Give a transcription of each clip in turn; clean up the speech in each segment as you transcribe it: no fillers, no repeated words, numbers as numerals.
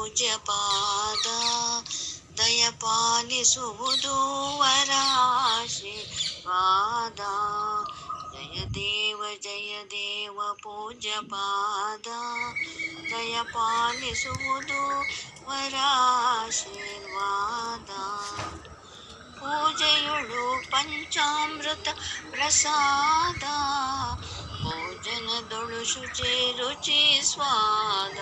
ಪೂಜ್ಯ ಪಾದ ದಯಪಾಲಿಸುವುದು ವರಾಶೀರ್ವಾದ. ಜಯ ದೇವ ಪೂಜ್ಯ ಪಾದ ದಯಪಾಲಿಸುವುದು ವರಾಶೀರ್ವಾದ. ಪೂಜೆಯೊಳು ಪಂಚಾಮೃತ ಪ್ರಸಾದ ಭೋಜನದೊಳು ಶುಚಿ ರುಚಿ ಸ್ವಾದ.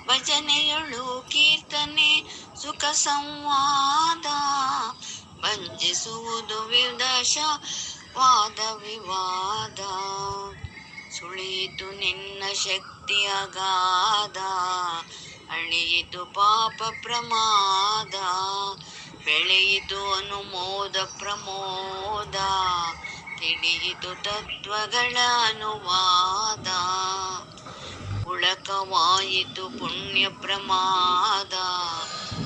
ಭಜನೆಯೊಳು ಕೀರ್ತನೆ ಸುಖ ಸಂವಾದ ಭಂಜಿಸುವುದು ವಿದಶ ವಾದ ವಿವಾದ. ಸುಳಿಯಿತು ನಿನ್ನ ಶಕ್ತಿ ಅಗಾಧ ಅಳಿಯಿತು ಪಾಪ ಪ್ರಮಾದ. ಬೆಳೆಯಿತು ಅನುಮೋದ ಪ್ರಮೋದ ತಿಳಿಯಿತು ತತ್ವಗಳ ಅನುವಾದ. ಉಳಕವಾಯಿತು ಪುಣ್ಯ ಪ್ರಮಾದ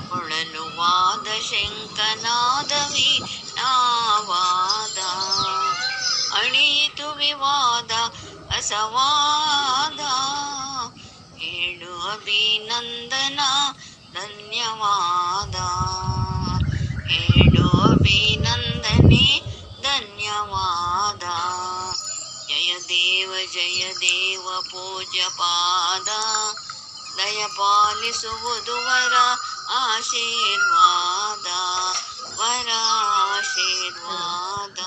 ಕೊಳಲು ವಾದ ಶಂಕನಾದ ವೀಣಾವಾದ. ಅಣಿಯಿತು ವಿವಾದ ಅಸವಾದ ಹೇಳು ಅಭಿನಂದನ ಧನ್ಯವಾದ. ಹೇಳು ಅಭಿನಂದನೆ ಧನ್ಯವಾದ. ಜಯ ದೇವ ಪೂಜ್ಯ ಪಾದ ದಯಪಾಲಿಸುವುದು ವರ ಆಶೀರ್ವಾದ ವರಾಶೀರ್ವಾದ.